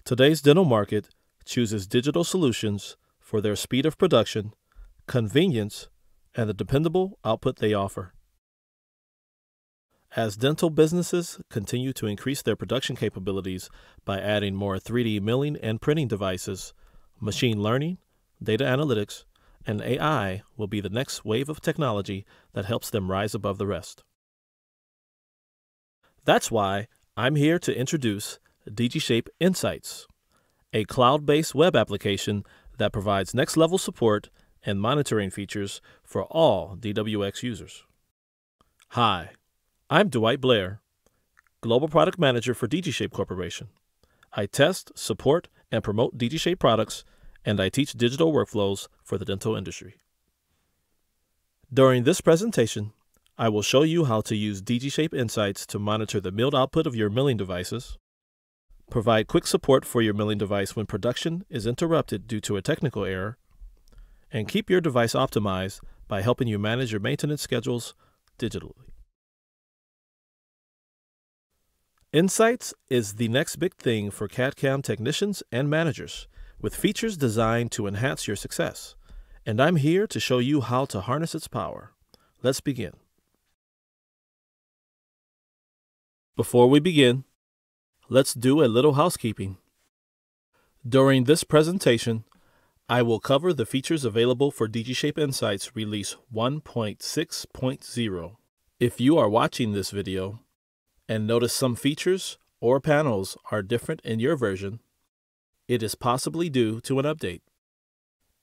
Today's dental market chooses digital solutions for their speed of production, convenience, and the dependable output they offer. As dental businesses continue to increase their production capabilities by adding more 3D milling and printing devices, machine learning, data analytics, and AI will be the next wave of technology that helps them rise above the rest. That's why I'm here to introduce DGSHAPE Insights, a cloud-based web application that provides next-level support and monitoring features for all DWX users. Hi, I'm Dwight Blair, Global Product Manager for DGSHAPE Corporation. I test, support, and promote DGSHAPE products, and I teach digital workflows for the dental industry. During this presentation, I will show you how to use DGSHAPE Insights to monitor the milled output of your milling devices, provide quick support for your milling device when production is interrupted due to a technical error, and keep your device optimized by helping you manage your maintenance schedules digitally. Insights is the next big thing for CAD/CAM technicians and managers, with features designed to enhance your success, and I'm here to show you how to harness its power. Let's begin. Before we begin, let's do a little housekeeping. During this presentation, I will cover the features available for DGSHAPE Insights Release 1.6.0. If you are watching this video and notice some features or panels are different in your version, it is possibly due to an update.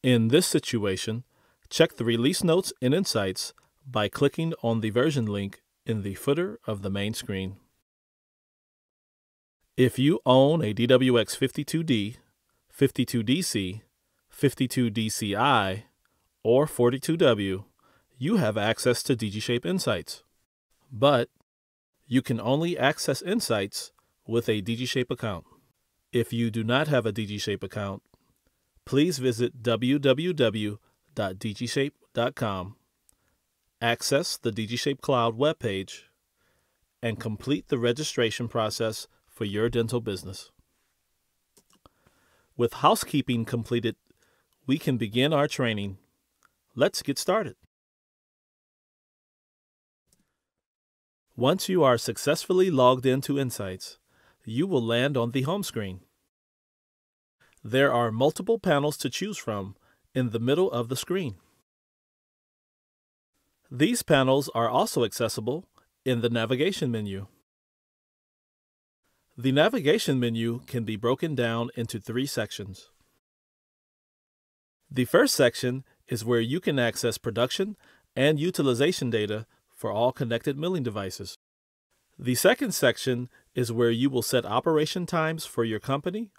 In this situation, check the release notes in Insights by clicking on the version link in the footer of the main screen. If you own a DWX 52D, 52DC, 52DCI, or 42W, you have access to DGSHAPE Insights. But you can only access Insights with a DGSHAPE account. If you do not have a DGSHAPE account, please visit www.dgshape.com, access the DGSHAPE Cloud webpage, and complete the registration process for your dental business. With housekeeping completed, we can begin our training. Let's get started. Once you are successfully logged into Insights, you will land on the home screen. There are multiple panels to choose from in the middle of the screen. These panels are also accessible in the navigation menu. The navigation menu can be broken down into 3 sections. The first section is where you can access production and utilization data for all connected milling devices. The second section is where you will set operation times for your company,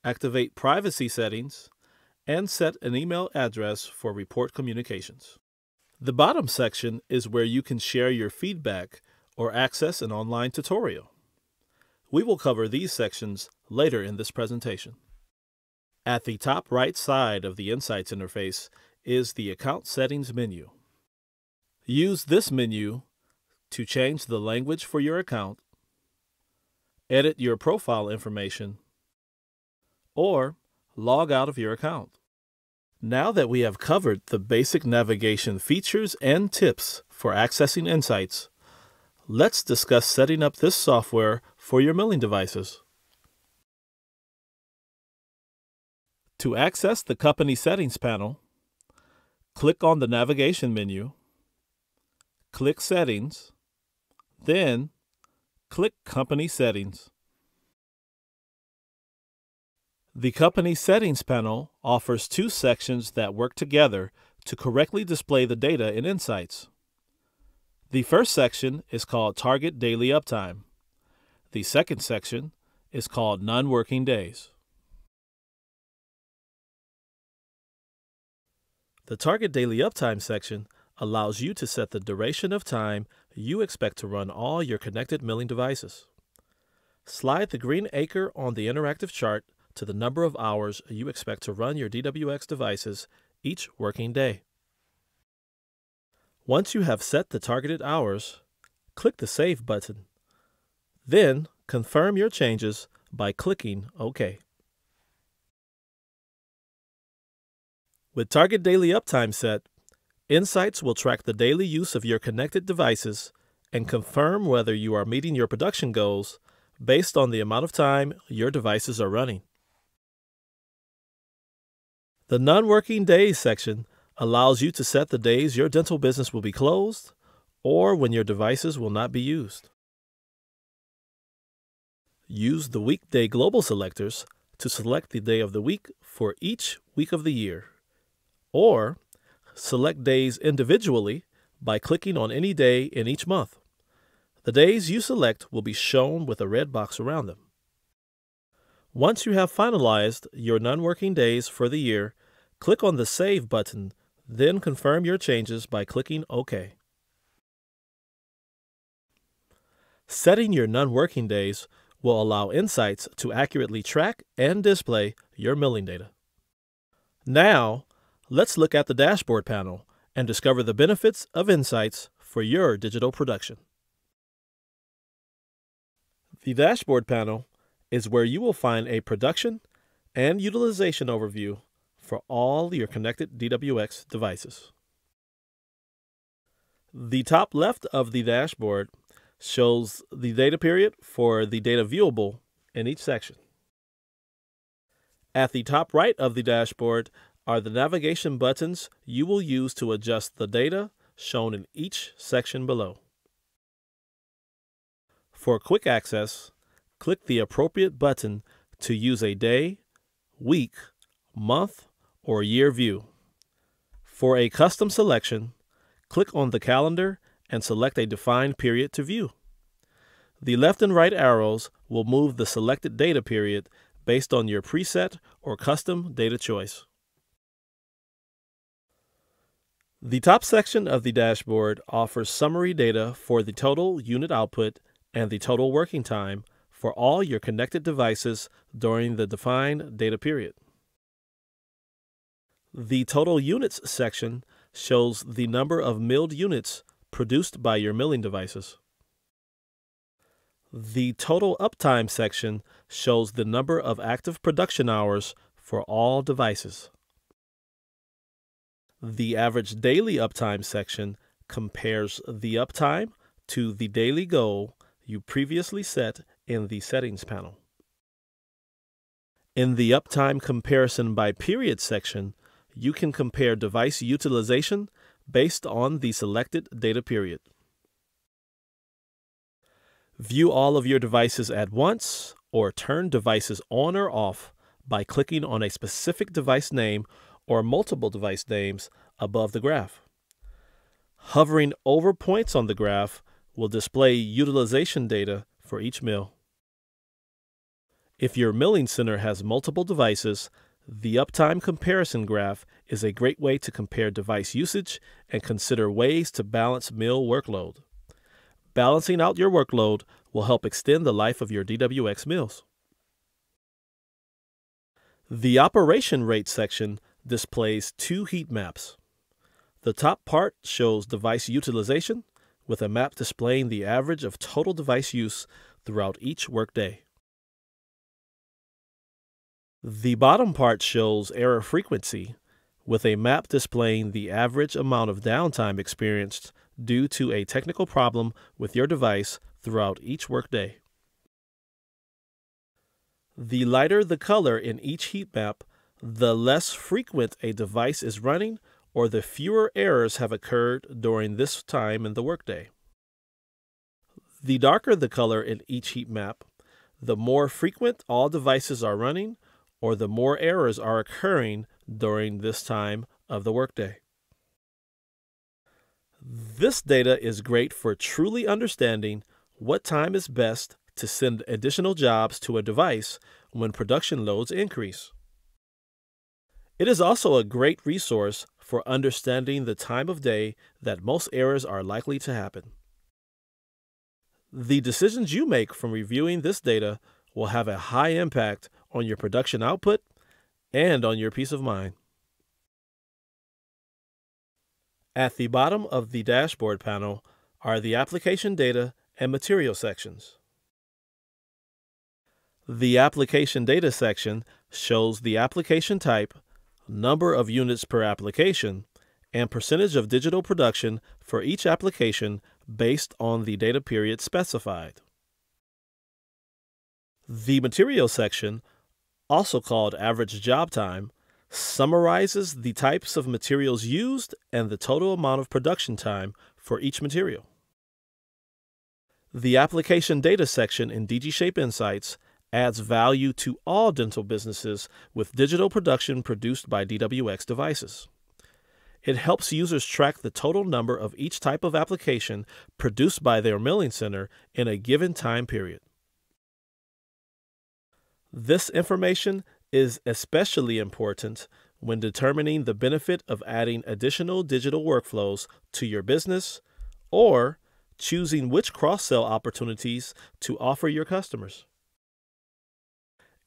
activate privacy settings, and set an email address for report communications. The bottom section is where you can share your feedback or access an online tutorial. We will cover these sections later in this presentation. At the top right side of the Insights interface is the Account Settings menu. Use this menu to change the language for your account, edit your profile information, or log out of your account. Now that we have covered the basic navigation features and tips for accessing Insights, let's discuss setting up this software for your milling devices. To access the Company Settings panel, click on the navigation menu, click Settings, then click Company Settings. The Company Settings panel offers 2 sections that work together to correctly display the data in Insights. The first section is called Target Daily Uptime. The second section is called Non-Working Days. The Target Daily Uptime section allows you to set the duration of time you expect to run all your connected milling devices. Slide the green anchor on the interactive chart to the number of hours you expect to run your DWX devices each working day. Once you have set the targeted hours, click the Save button. Then confirm your changes by clicking OK. With Target Daily Uptime set, Insights will track the daily use of your connected devices and confirm whether you are meeting your production goals based on the amount of time your devices are running. The Non-Working Days section allows you to set the days your dental business will be closed or when your devices will not be used. Use the Weekday Global selectors to select the day of the week for each week of the year, or select days individually by clicking on any day in each month. The days you select will be shown with a red box around them. Once you have finalized your non-working days for the year, click on the Save button, then confirm your changes by clicking OK. Setting your non-working days will allow Insights to accurately track and display your milling data. Now, let's look at the dashboard panel and discover the benefits of Insights for your digital production. The dashboard panel is where you will find a production and utilization overview for all your connected DWX devices. The top left of the dashboard shows the data period for the data viewable in each section. At the top right of the dashboard are the navigation buttons you will use to adjust the data shown in each section below. For quick access, click the appropriate button to use a day, week, month, or year view. For a custom selection, click on the calendar and select a defined period to view. The left and right arrows will move the selected data period based on your preset or custom data choice. The top section of the dashboard offers summary data for the total unit output and the total working time for all your connected devices during the defined data period. The Total Units section shows the number of milled units produced by your milling devices. The Total Uptime section shows the number of active production hours for all devices. The Average Daily Uptime section compares the uptime to the daily goal you previously set in the Settings panel. In the Uptime Comparison by Period section, you can compare device utilization based on the selected data period. View all of your devices at once or turn devices on or off by clicking on a specific device name or multiple device names above the graph. Hovering over points on the graph will display utilization data for each mill. If your milling center has multiple devices, the Uptime Comparison graph is a great way to compare device usage and consider ways to balance mill workload. Balancing out your workload will help extend the life of your DWX mills. The Operation Rate section displays two heat maps. The top part shows device utilization, with a map displaying the average of total device use throughout each workday. The bottom part shows error frequency, with a map displaying the average amount of downtime experienced due to a technical problem with your device throughout each workday. The lighter the color in each heat map, the less frequent a device is running or the fewer errors have occurred during this time in the workday. The darker the color in each heat map, the more frequent all devices are running or the more errors are occurring during this time of the workday. This data is great for truly understanding what time is best to send additional jobs to a device when production loads increase. It is also a great resource for understanding the time of day that most errors are likely to happen. The decisions you make from reviewing this data will have a high impact on your production output and on your peace of mind. At the bottom of the dashboard panel are the Application Data and Material sections. The Application Data section shows the application type, number of units per application, and percentage of digital production for each application based on the data period specified. The Material section, also called Average Job Time, summarizes the types of materials used and the total amount of production time for each material. The Application Data section in DGSHAPE Insights adds value to all dental businesses with digital production produced by DWX devices. It helps users track the total number of each type of application produced by their milling center in a given time period. This information is especially important when determining the benefit of adding additional digital workflows to your business or choosing which cross-sell opportunities to offer your customers.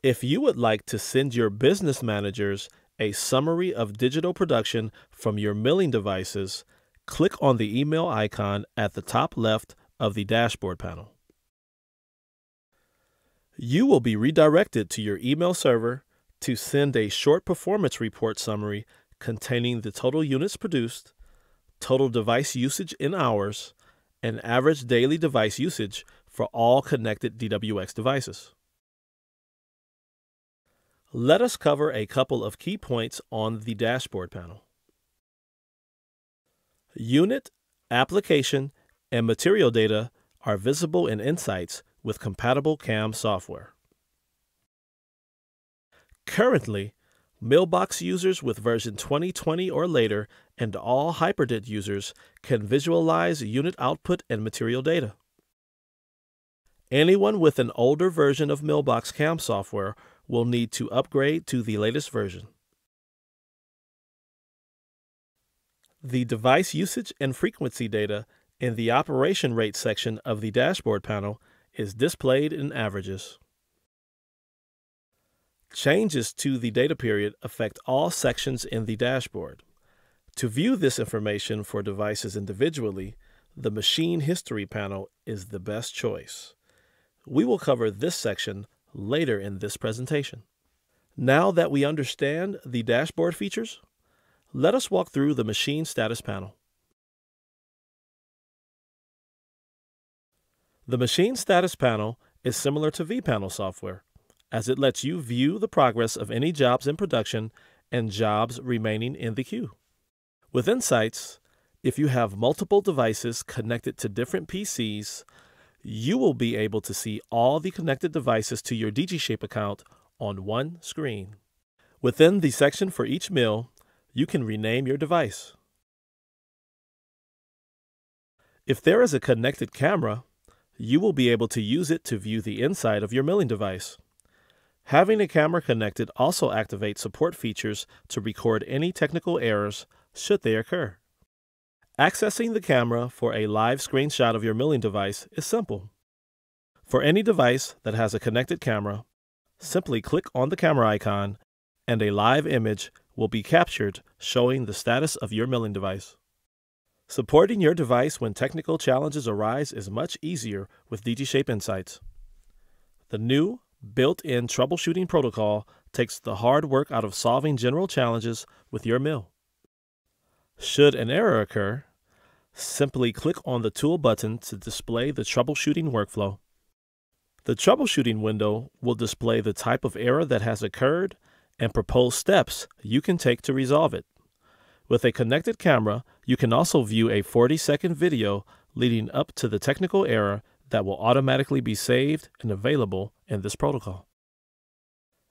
If you would like to send your business managers a summary of digital production from your milling devices, click on the email icon at the top left of the dashboard panel. You will be redirected to your email server to send a short performance report summary containing the total units produced, total device usage in hours, and average daily device usage for all connected DWX devices. Let us cover a couple of key points on the dashboard panel. Unit, application, and material data are visible in Insights with compatible CAM software. Currently, Mailbox users with version 2020 or later and all HyperDent users can visualize unit output and material data. Anyone with an older version of Mailbox CAM software will need to upgrade to the latest version. The device usage and frequency data in the operation rate section of the dashboard panel is displayed in averages. Changes to the data period affect all sections in the dashboard. To view this information for devices individually, the Machine History panel is the best choice. We will cover this section later in this presentation. Now that we understand the dashboard features, let us walk through the Machine Status panel. The Machine Status panel is similar to vPanel software, as it lets you view the progress of any jobs in production and jobs remaining in the queue. With Insights, if you have multiple devices connected to different PCs, you will be able to see all the connected devices to your DGSHAPE account on one screen. Within the section for each mill, you can rename your device. If there is a connected camera, you will be able to use it to view the inside of your milling device. Having a camera connected also activates support features to record any technical errors should they occur. Accessing the camera for a live screenshot of your milling device is simple. For any device that has a connected camera, simply click on the camera icon and a live image will be captured showing the status of your milling device. Supporting your device when technical challenges arise is much easier with DGSHAPE Insights. The new built-in troubleshooting protocol takes the hard work out of solving general challenges with your mill. Should an error occur, simply click on the Tool button to display the troubleshooting workflow. The troubleshooting window will display the type of error that has occurred and propose steps you can take to resolve it. With a connected camera, you can also view a 40-second video leading up to the technical error that will automatically be saved and available in this protocol.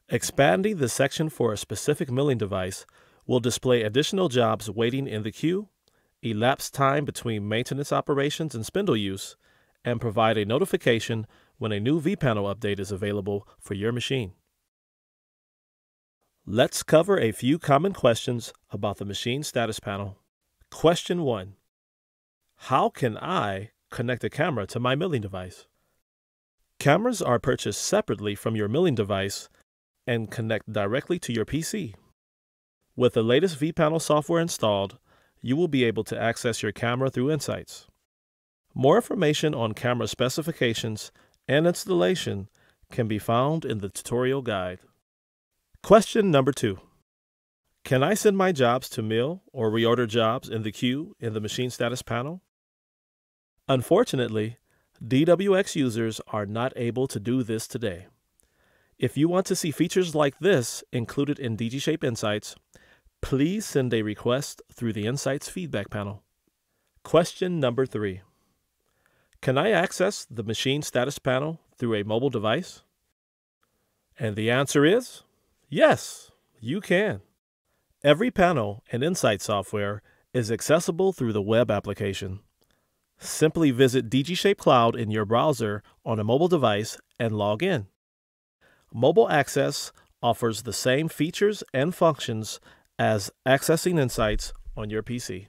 Expanding the section for a specific milling device will display additional jobs waiting in the queue, elapsed time between maintenance operations and spindle use, and provide a notification when a new vPanel update is available for your machine. Let's cover a few common questions about the Machine Status panel. Question 1. How can I connect a camera to my milling device? Cameras are purchased separately from your milling device and connect directly to your PC. With the latest vPanel software installed, you will be able to access your camera through Insights. More information on camera specifications and installation can be found in the tutorial guide. Question number 2. Can I send my jobs to mill or reorder jobs in the queue in the machine status panel? Unfortunately, DWX users are not able to do this today. If you want to see features like this included in DGSHAPE Insights, please send a request through the Insights feedback panel. Question number 3. Can I access the machine status panel through a mobile device? And the answer is yes, you can. Every panel in Insight software is accessible through the web application. Simply visit DGSHAPE Cloud in your browser on a mobile device and log in. Mobile access offers the same features and functions as accessing Insights on your PC.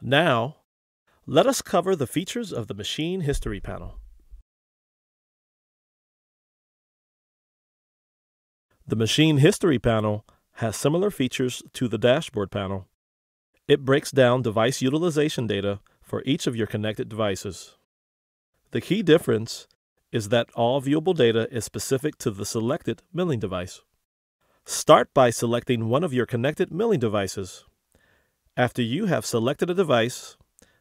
Now, let us cover the features of the Machine History panel. The Machine History panel has similar features to the Dashboard panel. It breaks down device utilization data for each of your connected devices. The key difference is that all viewable data is specific to the selected milling device. Start by selecting one of your connected milling devices. After you have selected a device,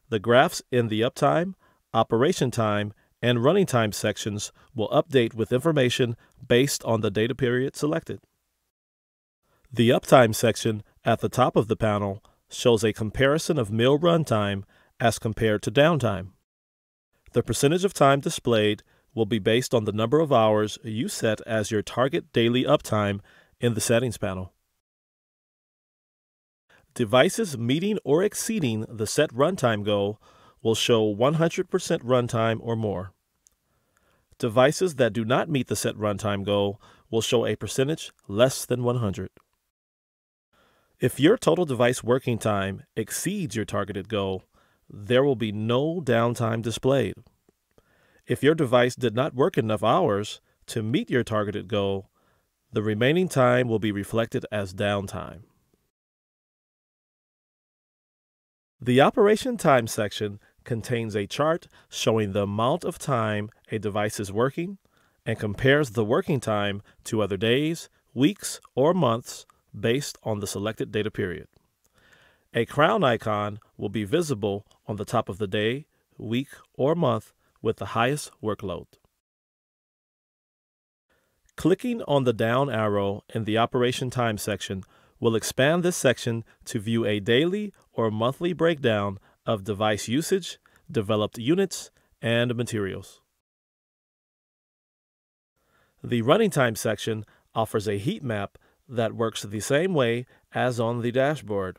the graphs in the uptime, operation time, and running time sections will update with information based on the data period selected. The uptime section at the top of the panel shows a comparison of mill runtime as compared to downtime. The percentage of time displayed will be based on the number of hours you set as your target daily uptime in the settings panel. Devices meeting or exceeding the set runtime goal will show 100% runtime or more. Devices that do not meet the set runtime goal will show a percentage less than 100. If your total device working time exceeds your targeted goal, there will be no downtime displayed. If your device did not work enough hours to meet your targeted goal, the remaining time will be reflected as downtime. The operation time section contains a chart showing the amount of time a device is working and compares the working time to other days, weeks, or months based on the selected data period. A crown icon will be visible on the top of the day, week, or month with the highest workload. Clicking on the down arrow in the operation time section will expand this section to view a daily or monthly breakdown of device usage, developed units, and materials. The running time section offers a heat map that works the same way as on the dashboard,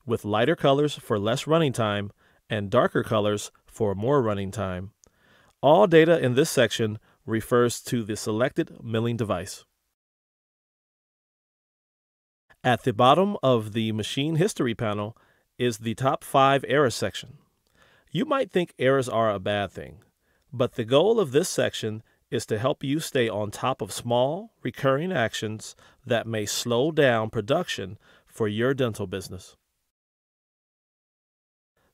with lighter colors for less running time and darker colors for more running time. All data in this section refers to the selected milling device. At the bottom of the Machine History panel is the Top 5 Errors section. You might think errors are a bad thing, but the goal of this section is to help you stay on top of small, recurring actions that may slow down production for your dental business.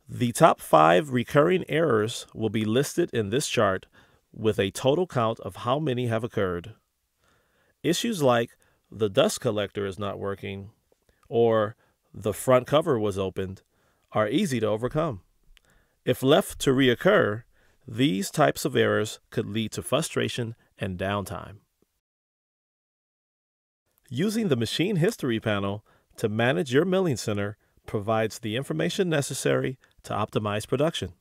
The top 5 recurring errors will be listed in this chart with a total count of how many have occurred. Issues like the dust collector is not working or the front cover was opened are easy to overcome. If left to reoccur, these types of errors could lead to frustration and downtime. Using the Machine History panel to manage your milling center provides the information necessary to optimize production.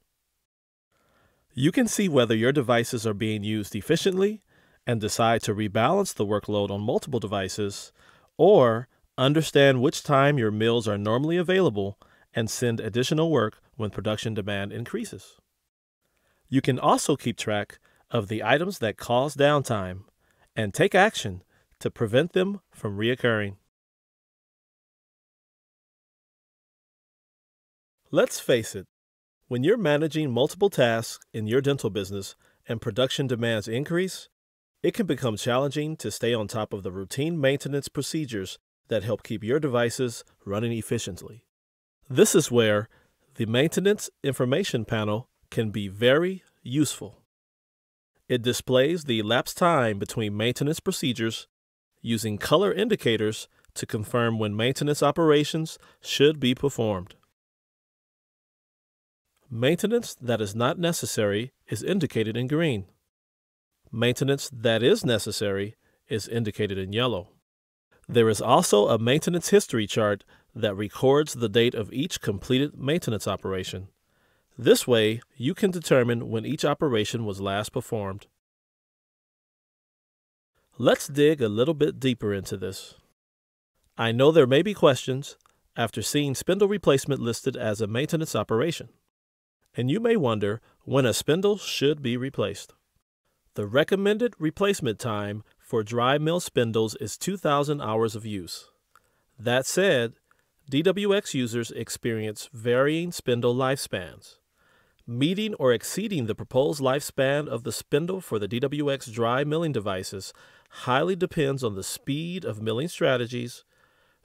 You can see whether your devices are being used efficiently and decide to rebalance the workload on multiple devices, or understand which time your mills are normally available and send additional work when production demand increases. You can also keep track of the items that cause downtime and take action to prevent them from reoccurring. Let's face it, when you're managing multiple tasks in your dental business and production demands increase, it can become challenging to stay on top of the routine maintenance procedures that help keep your devices running efficiently. This is where the Maintenance Information panel can be very useful. It displays the elapsed time between maintenance procedures using color indicators to confirm when maintenance operations should be performed. Maintenance that is not necessary is indicated in green. Maintenance that is necessary is indicated in yellow. There is also a maintenance history chart that records the date of each completed maintenance operation. This way, you can determine when each operation was last performed. Let's dig a little bit deeper into this. I know there may be questions after seeing spindle replacement listed as a maintenance operation, and you may wonder when a spindle should be replaced. The recommended replacement time for dry mill spindles is 2,000 hours of use. That said, DWX users experience varying spindle lifespans. Meeting or exceeding the proposed lifespan of the spindle for the DWX dry milling devices highly depends on the speed of milling strategies,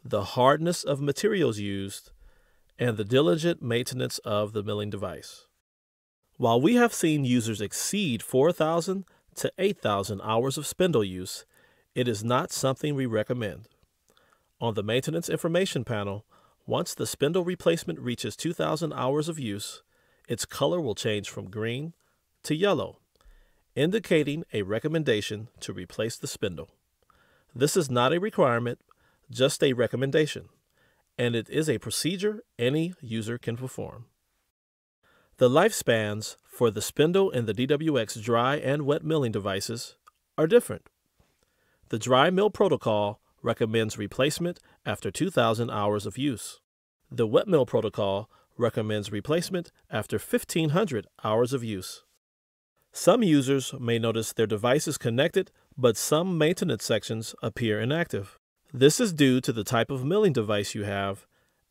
the hardness of materials used, and the diligent maintenance of the milling device. While we have seen users exceed 4,000 to 8,000 hours of spindle use, it is not something we recommend. On the Maintenance Information panel, once the spindle replacement reaches 2,000 hours of use, its color will change from green to yellow, indicating a recommendation to replace the spindle. This is not a requirement, just a recommendation, and it is a procedure any user can perform. The lifespans for the spindle in the DWX dry and wet milling devices are different. The dry mill protocol recommends replacement after 2,000 hours of use. The wet mill protocol recommends replacement after 1,500 hours of use. Some users may notice their device is connected, but some maintenance sections appear inactive. This is due to the type of milling device you have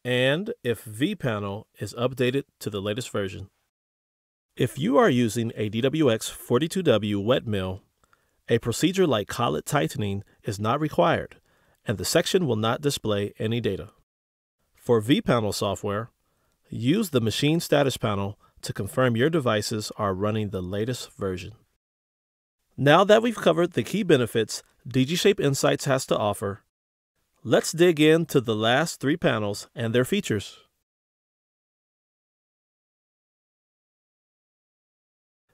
and if vPanel is updated to the latest version. If you are using a DWX 42W wet mill, a procedure like collet tightening is not required, and the section will not display any data. For vPanel software, use the Machine Status Panel to confirm your devices are running the latest version. Now that we've covered the key benefits DGSHAPE Insights has to offer, let's dig into the last 3 panels and their features.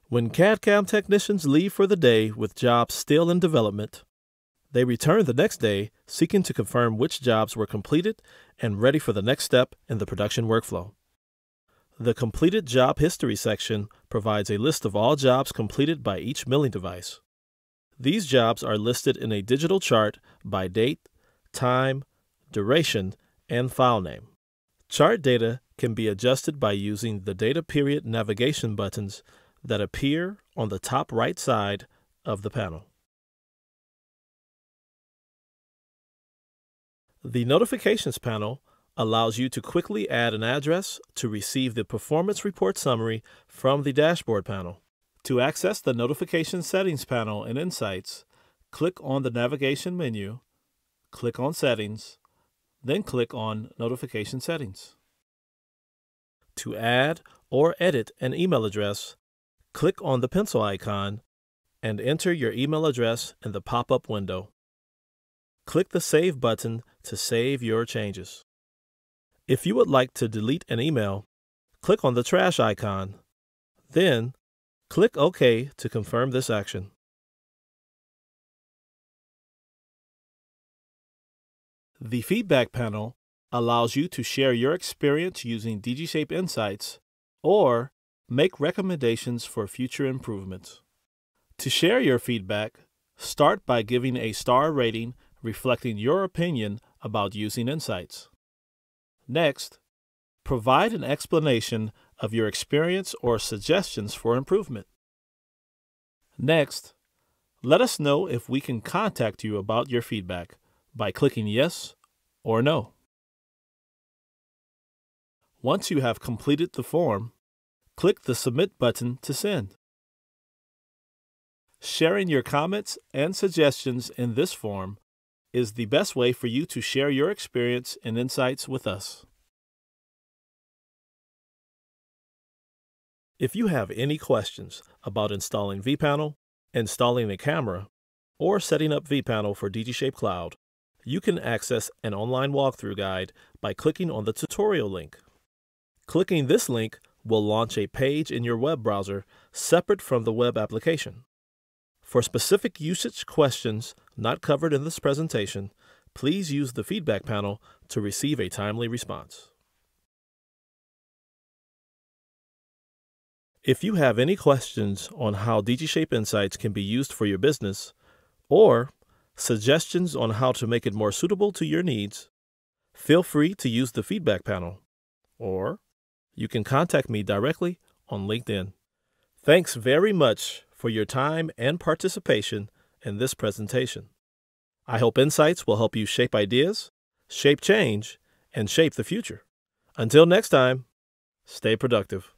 When CAD/CAM technicians leave for the day with jobs still in development, they return the next day seeking to confirm which jobs were completed and ready for the next step in the production workflow. The Completed Job History section provides a list of all jobs completed by each milling device. These jobs are listed in a digital chart by date, time, duration, and file name. Chart data can be adjusted by using the data period navigation buttons that appear on the top right side of the panel. The Notifications panel allows you to quickly add an address to receive the Performance Report Summary from the Dashboard panel. To access the Notification Settings panel in Insights, click on the navigation menu, click on Settings, then click on Notification Settings. To add or edit an email address, click on the pencil icon and enter your email address in the pop-up window. Click the Save button to save your changes. If you would like to delete an email, click on the trash icon. Then, click OK to confirm this action. The Feedback panel allows you to share your experience using DGSHAPE Insights or make recommendations for future improvements. To share your feedback, start by giving a star rating reflecting your opinion about using Insights. Next, provide an explanation of your experience or suggestions for improvement. Next, let us know if we can contact you about your feedback by clicking Yes or No. Once you have completed the form, click the Submit button to send. Sharing your comments and suggestions in this form is the best way for you to share your experience and insights with us. If you have any questions about installing vPanel, installing a camera, or setting up vPanel for DGSHAPE Cloud, you can access an online walkthrough guide by clicking on the tutorial link. Clicking this link will launch a page in your web browser separate from the web application. For specific usage questions not covered in this presentation, please use the feedback panel to receive a timely response. If you have any questions on how DGSHAPE Insights can be used for your business, or suggestions on how to make it more suitable to your needs, feel free to use the feedback panel, or you can contact me directly on LinkedIn. Thanks very much for your time and participation in this presentation. I hope Insights will help you shape ideas, shape change, and shape the future. Until next time, stay productive.